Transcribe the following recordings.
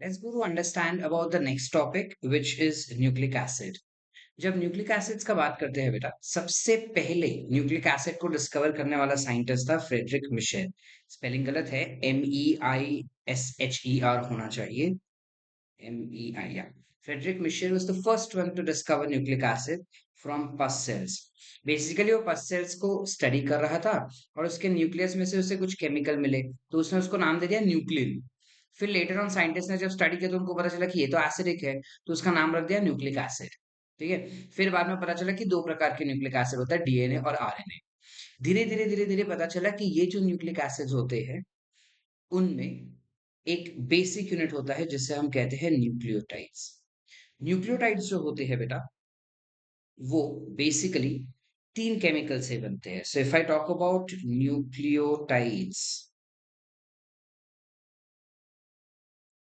Let's go to understand about the next topic, which is nucleic acid. जब nucleic acids का बात करते हैं बेटा, सबसे पहले न्यूक्लिक एसिड को डिस्कवर करने वाला साइंटिस्ट था फ्रेडरिक मिशेल। स्पेलिंग गलत है, MEISHER होना चाहिए। MEI, yeah. Frederick Mitchell was the first one to discover nucleic acid from pus cells. Basically वो पस सेल्स को स्टडी कर रहा था और उसके न्यूक्लियस में से उसे कुछ केमिकल मिले, तो उसने उसको नाम दे दिया न्यूक्लिन। फिर लेटर ऑन साइंटिस्ट ने जब स्टडी किया तो उनको पता चला कि ये तो एसिडिक है, तो उसका नाम रख दिया न्यूक्लिक एसिड। ठीक है। फिर बाद में पता चला कि दो प्रकार के न्यूक्लिक एसिड होता है, डीएनए और आरएनए। धीरे धीरे धीरे धीरे पता चला कि ये जो न्यूक्लिक एसिड्स होते हैं उनमें एक बेसिक यूनिट होता है जिसे हम कहते हैं न्यूक्लियोटाइड्स। न्यूक्लियोटाइड्स जो होते हैं बेटा, वो बेसिकली तीन केमिकल से बनते हैं। So if I talk about nucleotides,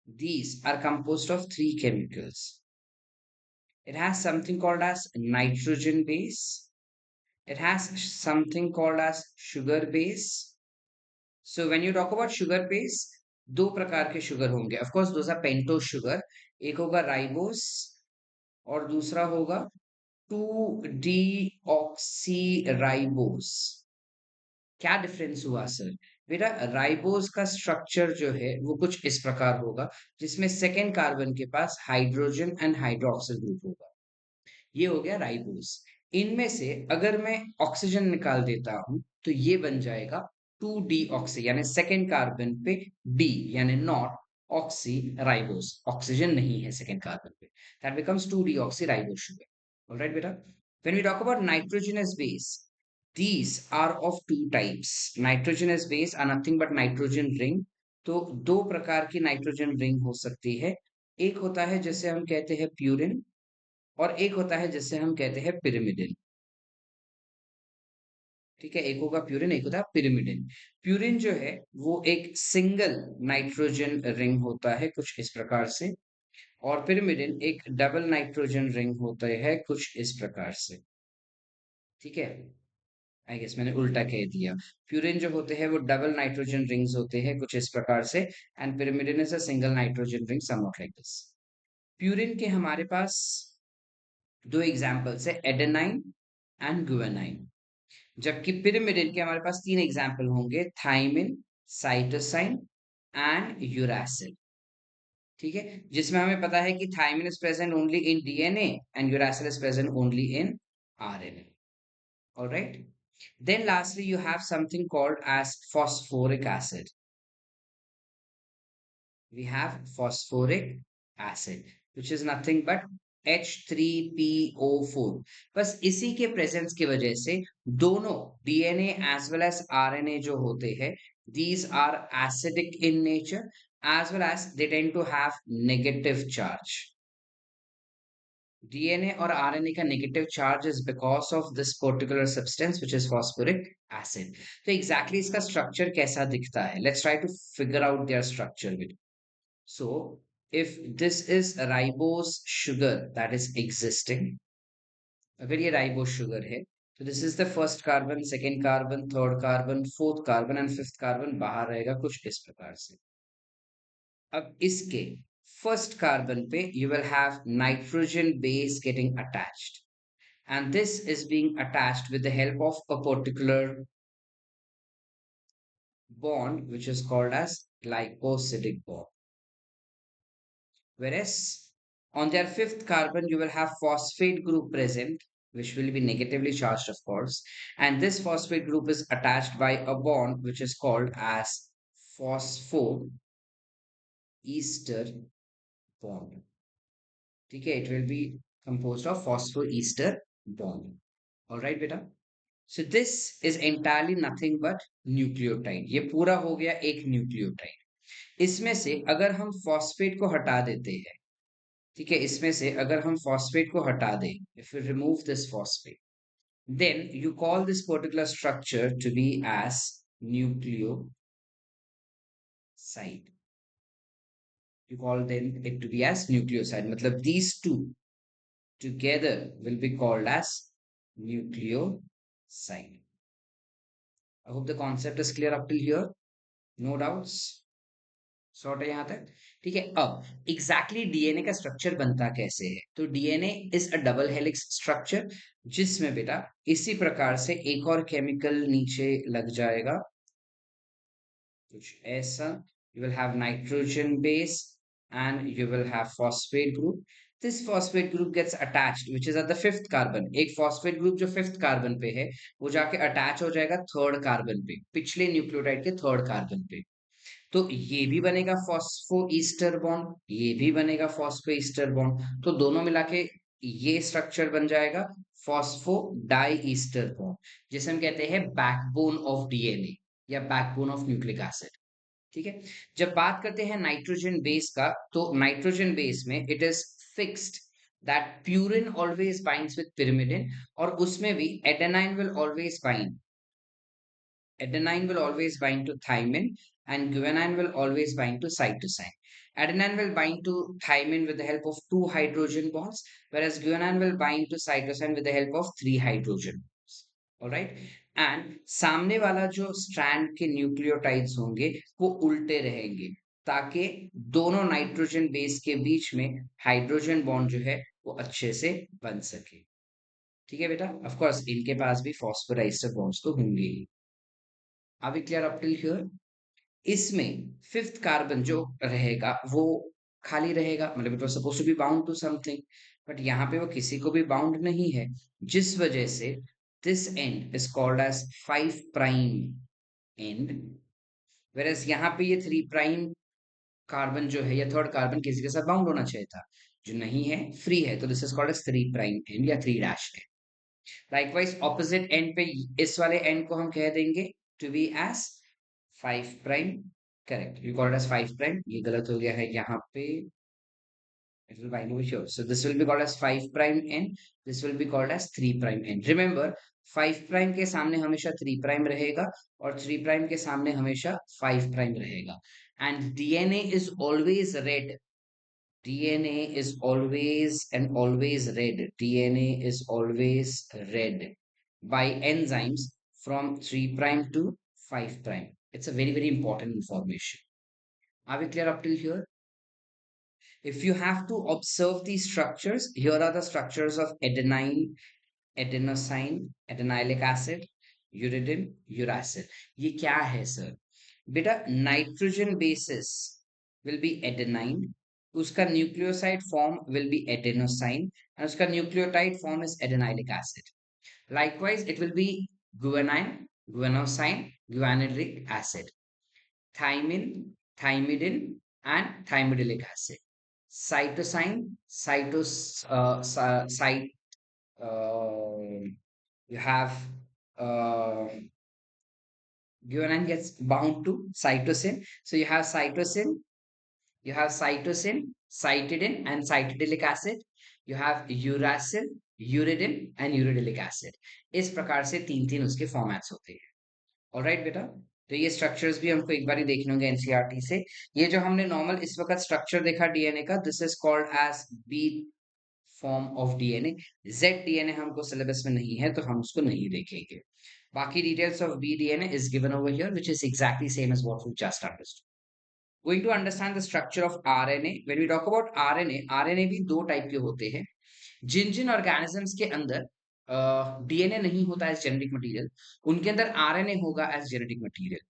these are composed of three chemicals. It has something called as nitrogen base. It has something called as sugar base. So when you talk about sugar base, दो प्रकार के sugar होंगे। Of course those are pentose sugar. एक होगा ribose और दूसरा होगा 2 deoxy ribose. क्या डिफरेंस हुआ सर? बेटा, राइबोस का स्ट्रक्चर जो है वो कुछ इस प्रकार होगा, जिसमें सेकेंड कार्बन के पास हाइड्रोजन एंड हाइड्रोक्सिल ग्रुप होगा। ये हो गया राइबोस। इनमें से अगर मैं ऑक्सीजन निकाल देता हूं तो ये बन जाएगा 2 डीऑक्सी, यानी सेकेंड कार्बन पे डी, यानी नॉट ऑक्सी राइबोस। ऑक्सीजन नहीं है सेकेंड कार्बन पे, that becomes 2 deoxy ribose sugar. Alright बेटा, when we talk about nitrogenous base, these are of two types. Nitrogenous base are nothing but nitrogen ring। तो दो प्रकार की nitrogen ring हो सकती है। एक होता है जिसे हम कहते हैं प्यूरिन, और एक होता है जिसे हम कहते हैं पिरिमिडिन। ठीक है, एक होगा प्यूरिन, एक होता है पिरिमिडिन। प्यूरिन जो है वो एक सिंगल नाइट्रोजन रिंग होता है कुछ इस प्रकार से, और पिरिमिडिन एक डबल नाइट्रोजन रिंग होता है कुछ इस प्रकार से। ठीक है, आई गेस मैंने उल्टा कह दिया। प्यूरिन जो होते हैं वो डबल नाइट्रोजन रिंग्स होते हैं कुछ इस प्रकार से, and pyrimidine is a single nitrogen ring somewhat like this. Purine के हमारे पास दो एग्जांपल्स है, एडेनाइन एंड गुआनाइन। जबकि पिरिमिडिन के हमारे पास तीन एग्जाम्पल होंगे, थाइमिन, साइटोसाइन एंड यूरासिल। ठीक है, जिसमें हमें पता है कि thymine is present only in DNA and uracil is present only in RNA. Alright, then lastly you have something called as phosphoric acid. We have phosphoric acid which is nothing but H3PO4। बस इसी के presence की वजह से दोनों DNA as well as RNA जो होते हैं, these are acidic in nature as well as they tend to have negative charge। DNA और आरएनए का negative charge is because of this particular substance which is phosphoric acid. तो exactly इसका structure कैसा दिखता है, let's try to figure out their structure with. So if this is a ribose sugar that is existing, अगर ये ribose sugar है, तो this is the first carbon, second carbon, third carbon, fourth carbon and fifth carbon बाहर रहेगा कुछ इस प्रकार से। अब इसके फर्स्ट कार्बन पे you will have nitrogen base getting attached, and this is being attached with the help of a particular bond which is called as glycosidic bond. Whereas on their fifth carbon, you will have phosphate group present, which will be negatively charged, of course. And this phosphate group is attached by a bond which is called as phosphoester bond. Okay, it will be composed of phosphoester bond. All right, beta. So this is entirely nothing but nucleotide. ये पूरा हो गया एक nucleotide. इसमें से अगर हम phosphate को हटा देते हैं, ठीक है, इसमें से अगर हम फॉस्फेट को हटा दें, if you remove this phosphate, then you call this particular structure to be as nucleoside. You call then it to be as nucleoside, मतलब these two together will be called as nucleoside। I hope the concept is clear up till here. No doubts. Sort है यहाँ तक? ठीक है। अब exactly DNA का structure बनता कैसे है? तो DNA is a double helix structure, जिसमें बेटा इसी प्रकार से एक और केमिकल नीचे लग जाएगा, कुछ ऐसा। You will have nitrogen base and you will have phosphate group. This phosphate group gets attached, which is at the fifth carbon. एक phosphate group जो fifth carbon पे है, वो जाके attach हो जाएगा third carbon पे, पिछले न्यूक्लियोटाइड के third carbon पे। तो ये भी बनेगा फॉस्फो ईस्टर बॉन्ड, ये भी बनेगा फॉस्फो ईस्टर बॉन्ड, तो दोनों मिला के ये स्ट्रक्चर बन जाएगा फॉस्फो डाई ईस्टर बॉन्ड, जिसे हम कहते हैं बैकबोन ऑफ डीएनए या बैकबोन ऑफ न्यूक्लिक एसिड। ठीक है। जब बात करते हैं नाइट्रोजन बेस का, तो नाइट्रोजन बेस में it is fixed that purine always binds with pyrimidine, और उसमें भी adenine will always bind to thymine, and guanine will always bind to cytosine. Adenine will bind to thymine with the help of two hydrogen bonds, whereas guanine will bind to cytosine with the help of three hydrogen bonds. All right. And सामने वाला जो strand के nucleotides होंगे वो उल्टे रहेंगे, ताकि दोनों नाइट्रोजन बेस के बीच में हाइड्रोजन बॉन्ड जो है वो अच्छे से बन सके। ठीक है बेटा। ऑफ कोर्स इनके पास भी फॉस्फोराइस्टर बॉन्ड्स तो होंगे ही। Are we clear up till here? इसमें फिफ्थ कार्बन जो रहेगा वो खाली रहेगा, मतलब it was suppose to be bound to something, but यहाँ पे वो किसी को भी बाउंड नहीं है, जिस वजह से this end is called as 5 prime end, whereas यहाँ पे ये 3 प्राइम कार्बन जो है या थर्ड कार्बन किसी के साथ बाउंड होना चाहिए था, जो नहीं है, फ्री है, तो this is called as 3 prime end या 3 dash end. Likewise opposite end पे इस वाले एंड को हम कह देंगे to be as 5 prime. Correct, you called as 5 prime, ये गलत हो गया है यहाँ पे, it will bind over here, so this will be called as 5 prime end, this will be called as 3 prime end. Remember 5 prime के सामने हमेशा 3 prime रहेगा और 3 prime के सामने हमेशा 5 prime रहेगा, and DNA is always red, DNA is always and always red, DNA is always red by enzymes from 3 prime to 5 prime. It's a very important information. Are we clear up till here? If you have to observe these structures, here are the structures of adenine, adenosine, adenylic acid, uridine, uracil. ये क्या है sir? बेटा nitrogen bases will be adenine, उसका nucleoside form will be adenosine, and उसका nucleotide form is adenylic acid. Likewise, it will be guanine, guanosine, guanidinic acid, thymine, thymidine, and thymidilic acid. Cytosine, you have uh, guanine gets bound to cytosine. So you have cytosine, cytidine, and cytidilic acid. You have uracil, uridine, and uridilic acid. इस प्रकार से तीन तीन उसके formats होते हैं। Alright बेटा, तो ये स्ट्रक्चर्स भी हमको एक बार ही देखने होंगे एनसीईआरटी से। ये जो हमने नॉर्मल इस वक्त स्ट्रक्चर देखा डीएनए का, this is called as B form of DNA. Z DNA हमको सिलेबस में नहीं है तो हम उसको नहीं देखेंगे। बाकी details of B DNA is given over here, which is exactly same as what we just understood. Going to understand the structure of RNA. When we talk about RNA, RNA भी दो टाइप के होते हैं। जिन जिन organisms के अंदर DNA नहीं होता as genetic material, उनके अंदर आरएनए होगा एज जेनेटिक मटेरियल।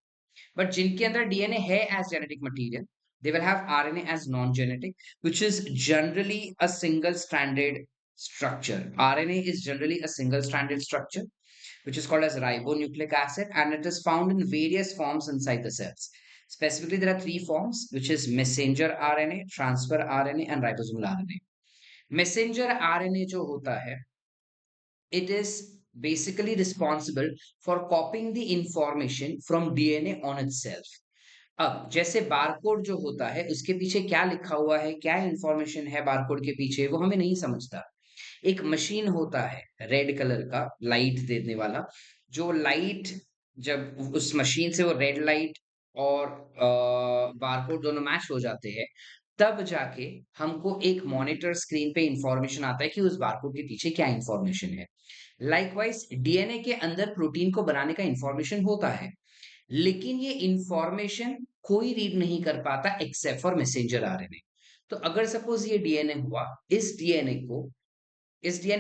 But जिनके अंदर डीएनए है as genetic material, they will have RNA as non-genetic, which is generally a single-stranded structure. RNA is generally a single-stranded structure, which is called as ribonucleic acid, and it is found in various forms inside the cells. Specifically, there are three forms, which is messenger RNA, transfer RNA, and ribosomal RNA. Messenger RNA जो होता है, it is basically responsible for copying the information from DNA on itself. अब जैसे barcode जो होता है उसके पीछे क्या लिखा हुआ है, क्या इंफॉर्मेशन है बारकोड के पीछे, वो हमें नहीं समझता। एक मशीन होता है रेड कलर का लाइट देने वाला, जो लाइट जब उस मशीन से वो रेड लाइट और बारकोड दोनों मैच हो जाते हैं, तब जाके हमको एक मॉनिटर स्क्रीन पे इंफॉर्मेशन आता है कि उस बारकोड के पीछे क्या इंफॉर्मेशन है। लाइकवाइज डीएनए के अंदर प्रोटीन को बनाने का इंफॉर्मेशन होता है, लेकिन ये इंफॉर्मेशन कोई रीड नहीं कर पाता एक्सेप्ट फॉर मैसेंजर आरएनए। तो अगर सपोज ये डीएनए हुआ, इस डीएनए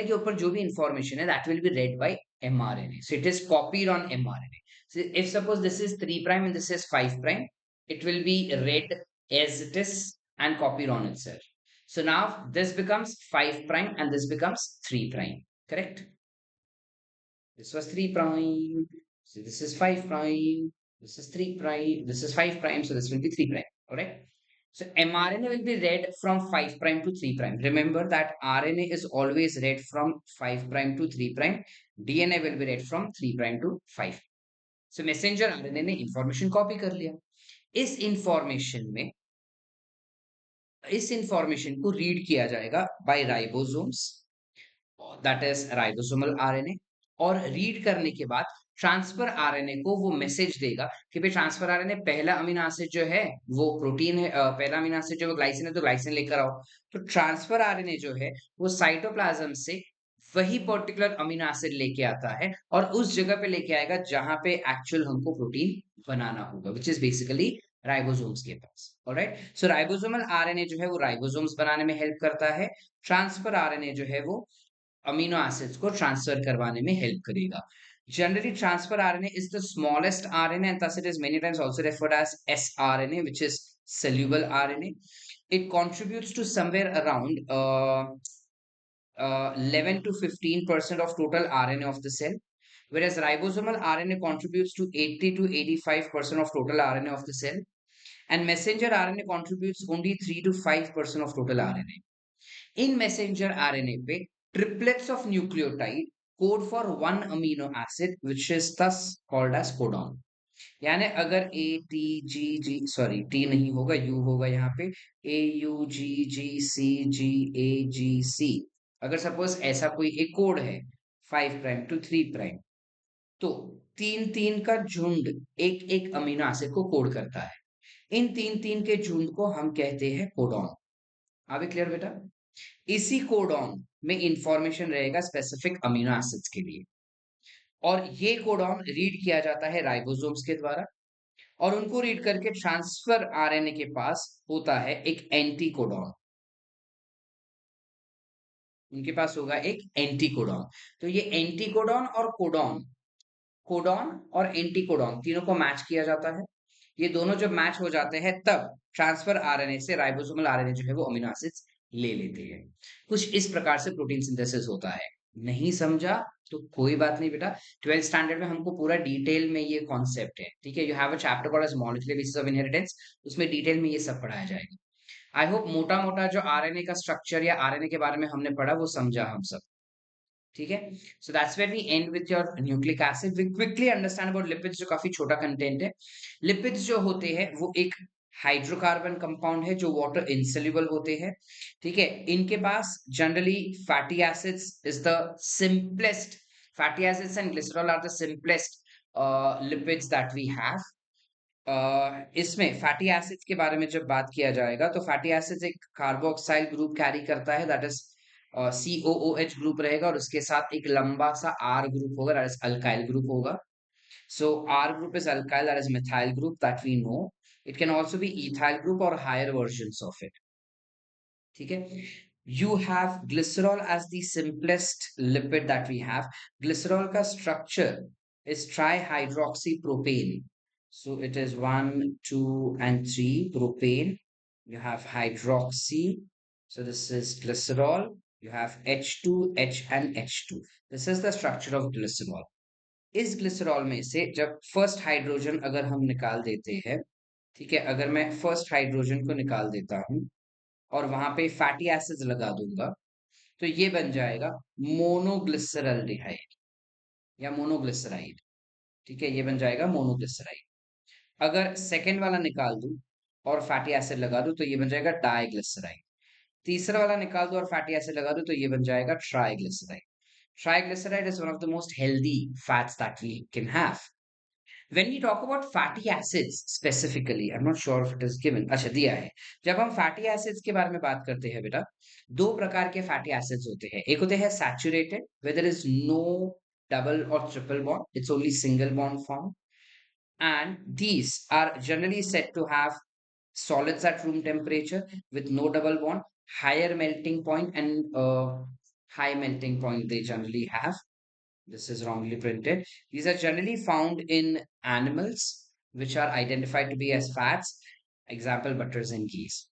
के ऊपर जो भी इंफॉर्मेशन है that will be read by mRNA. So it is copied on mRNA. So if suppose this is 3 prime and this is 5 prime, it will be read as it is and copied on itself. So now this becomes 5 prime and this becomes 3 prime. Correct? This was 3 prime. So this is 5 prime. This is 3 prime. This is 5 prime. So this will be 3 prime. Alright. So mRNA will be read from 5 prime to 3 prime. Remember that RNA is always read from 5 prime to 3 prime. DNA will be read from 3 prime to 5. So messenger RNA ने information copy कर लिया. इस information में इस information को read किया जाएगा by ribosomes, that is ribosomal RNA, और रीड करने के बाद ट्रांसफर आरएनए को वो मैसेज देगा कि भाई ट्रांसफर आरएनए पहला अमीनो एसिड जो है वो प्रोटीन है, पहला अमीनो एसिड जो ग्लाइसिन है तो ग्लाइसिन लेकर आओ। तो ट्रांसफर आरएनए जो है वो साइटोप्लाज्म से वही पर्टिकुलर अमीनो एसिड लेके आता है और उस जगह पे लेके आएगा जहां पे एक्चुअल हमको प्रोटीन बनाना होगा, विच इज बेसिकली राइबोसोम्स के पास। ऑलराइट, सो राइबोसोमल आरएनए जो है वो राइबोसोम्स बनाने में हेल्प करता है। ट्रांसफर आरएनए जो है वो अमीनो एसिड्स को ट्रांसफर करवाने में हेल्प करेगा। Generally transfer RNA is the smallest RNA and thus it is many times also referred as sRNA, which is soluble RNA. It contributes to somewhere around 11 to 15% of total RNA of the cell, whereas ribosomal RNA contributes to 80 to 85% of total RNA of the cell, and messenger RNA contributes only 3 to 5% of total RNA. In messenger RNA पे triplets of nucleotide code for one amino acid, which is thus called as codon. यानी अगर A T G G sorry T नहीं होगा, you होगा यहाँ पे, ए you जी जी सी जी ए जी सी, अगर suppose ऐसा कोई एक कोड है 5 प्राइम टू 3 प्राइम, तो तीन तीन का झुंड एक एक अमीनो एसिड को कोड करता है। इन तीन तीन के झुंड को हम कहते हैं कोडॉन। आगे क्लियर बेटा? इसी कोडॉन में इंफॉर्मेशन रहेगा स्पेसिफिक अमीनो एसिड्स के लिए, और ये कोडॉन रीड किया जाता है राइबोसोम्स के द्वारा, और उनको रीड करके ट्रांसफर आरएनए के पास होता है एक एंटी कोडॉन। उनके पास होगा एक एंटी कोडॉन। तो ये एंटी कोडॉन और कोडॉन, कोडॉन और एंटी कोडॉन तीनों को मैच किया जाता है। ये दोनों जब मैच हो जाते हैं तब ट्रांसफर आरएनए से राइबोसोमल आरएनए जो है वो अमीनो एसिड्स ले लेते हैं। कुछ इस प्रकार से प्रोटीन सिंथेसिस होता है। नहीं समझा तो कोई बात नहीं बेटा, 12th स्टैंडर्ड में हमको पूरा डिटेल में ये कॉन्सेप्ट है, ठीक है। You have a chapter called as molecular basis of inheritance, उसमें डिटेल में ये सब पढ़ाया जाएगा। आई होप मोटा मोटा जो आरएनए का स्ट्रक्चर या आरएनए के बारे में हमने पढ़ा वो समझा हम सब, ठीक है। So that's where we end with your nucleic acid. We quickly understand about lipids, जो काफी छोटा कंटेंट है। लिपिड्स जो होते हैं वो एक हाइड्रोकार्बन कंपाउंड है जो वाटर इनसोल्यूबल होते हैं, ठीक है। इनके पास generally fatty acids is the simplest, fatty acids and glycerol are the simplest lipids that we have. इसमें फैटी एसिड्स के बारे में जब बात किया जाएगा तो फैटी एसिड्स एक कार्बोक्साइल ग्रुप कैरी करता है, दैट इज COOH ग्रुप रहेगा, और उसके साथ एक लंबा सा R ग्रुप होगा, दैट इज अल्काइल ग्रुप होगा। So R group is alkyl, that is methyl group that we know. It can also be ethyl group और हायर वर्जन्स ऑफ इट, ठीक है। You have glycerol as the simplest lipid that we have. Glycerol का structure is trihydroxypropane. So it is 1, 2, and 3 propane. You have hydroxy. So this is glycerol. You have H2, H and H2. This is the structure of glycerol. इस glycerol में से जब first hydrogen अगर हम निकाल देते हैं, ठीक है, अगर मैं फर्स्ट हाइड्रोजन को निकाल देता हूं और वहां पे फैटी एसिड्स लगा दूंगा, तो ये बन जाएगा मोनोग्लिसरल्डिहाइड या मोनोग्लिसराइड, ठीक है, ये बन जाएगा मोनोग्लिसराइड। अगर सेकेंड वाला निकाल दूं और फैटी एसिड लगा दूं तो ये बन जाएगा डाइग्लिसराइड। तीसरा वाला निकाल दो और फैटी एसिड लगा दो तो ये बन जाएगा triglyceride. Triglyceride is one of the most healthy fats that we can have. When we talk about fatty acids specifically, I'm not sure if it is given. अच्छा दिया है। जब हम fatty acids के बारे में बात करते हैं बेटा, दो प्रकार के fatty acids होते हैं। एक होते हैं saturated, where there is no double or triple bond, it's only single bond form. and these are generally said to have solids at room temperature with no double bond, higher melting point, and high melting point they generally have. This is wrongly printed. These are generally found in animals which are identified to be as fats, example butters and ghees.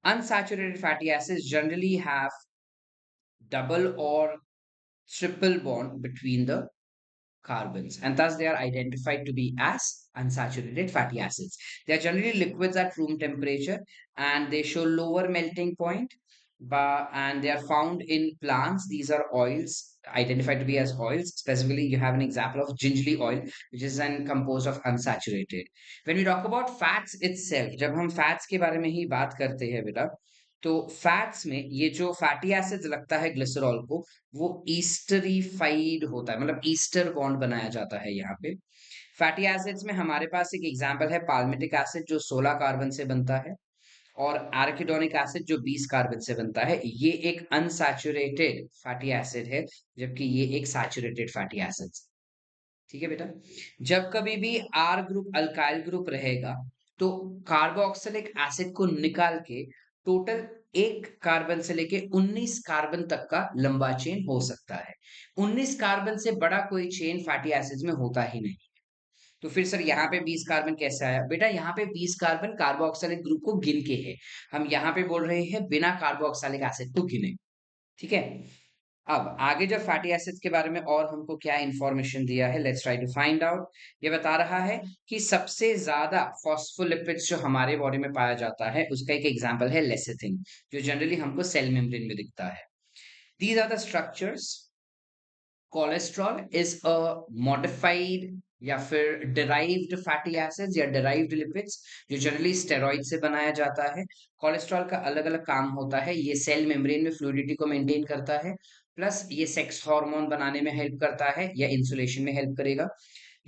Unsaturated fatty acids generally have double or triple bond between the carbons, and thus they are identified to be as unsaturated fatty acids. They are generally liquids at room temperature and they show lower melting point, and they are found in plants. These are oils identified to be as oils. Specifically, you have an example of gingerly oil, which is then composed of unsaturated. When we talk about fats itself, जब हम fats के बारे में ही बात करते हैं बेटा, तो फैट्स में ये जो फैटी एसिड्स लगता है ग्लिसरॉल को, वो ईस्टरीफाइड होता है, मतलब ईस्टर बॉन्ड बनाया जाता है यहाँ पे। फैटी एसिड्स में हमारे पास एक एग्जांपल है पाल्मिटिक एसिड जो 16 कार्बन से बनता है, और एराकिडोनिक एसिड जो 20 कार्बन से बनता है। ये एक अनसैचुरेटेड फैटी एसिड है, जबकि ये एक सैचुरेटेड फैटी एसिड। ठीक है बेटा। जब कभी भी आर ग्रुप अल्काइल ग्रुप रहेगा, तो कार्बोक्सिलिक एसिड को निकाल के टोटल एक कार्बन से लेके 19 कार्बन तक का लंबा चेन हो सकता है। 19 कार्बन से बड़ा कोई चेन फैटी एसिड्स में होता ही नहीं। तो फिर सर यहाँ पे 20 कार्बन कैसे आया? बेटा यहाँ पे 20 कार्बन कार्बोक्सिलिक ग्रुप को गिन के है। हम यहाँ पे बोल रहे हैं बिना कार्बोक्सिलिक एसिड को गिने। ठीक है। अब आगे जो फैटी एसिड्स के बारे में और हमको क्या इंफॉर्मेशन दिया है, let's try to find out. ये बता रहा है कि सबसे ज्यादा फॉस्फोलिपिड्स जो हमारे बॉडी में पाया जाता है, उसका एक एग्जांपल है लेसिथिन, जो जनरली हमको सेल मेम्ब्रेन में दिखता है। These are the structures. Cholesterol is a modified या फिर डिराइव्ड फैटी एसिड्स या डिराइव्ड लिपिड्स, जो जनरली स्टेरॉइड से बनाया जाता है। कोलेस्ट्रॉल का अलग अलग काम होता है। ये सेल मेम्ब्रेन में फ्लूइडिटी को मेंटेन करता है, प्लस ये सेक्स हार्मोन बनाने में हेल्प करता है या इंसुलेशन में हेल्प करेगा।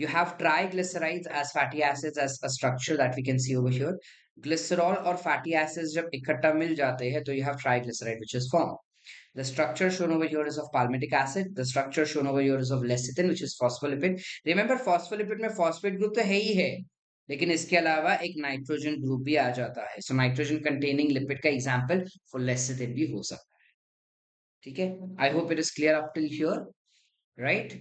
You have triglycerides as fatty acids as a structure that we can see over here. Glycerol और fatty acids जब इकट्ठा मिल जाते हैं, तो you have triglyceride which is formed. The structure shown over here is of palmitic acid. The structure shown over here is of lecithin, which is phospholipid. Remember, phospholipid में phosphate group तो है ही है, लेकिन इसके अलावा एक नाइट्रोजन ग्रुप भी आ जाता है। सो नाइट्रोजन कंटेनिंग लिपिड का एग्जांपल फॉर lecithin भी हो सकता है। ठीक है। I hope it is clear up till here, right?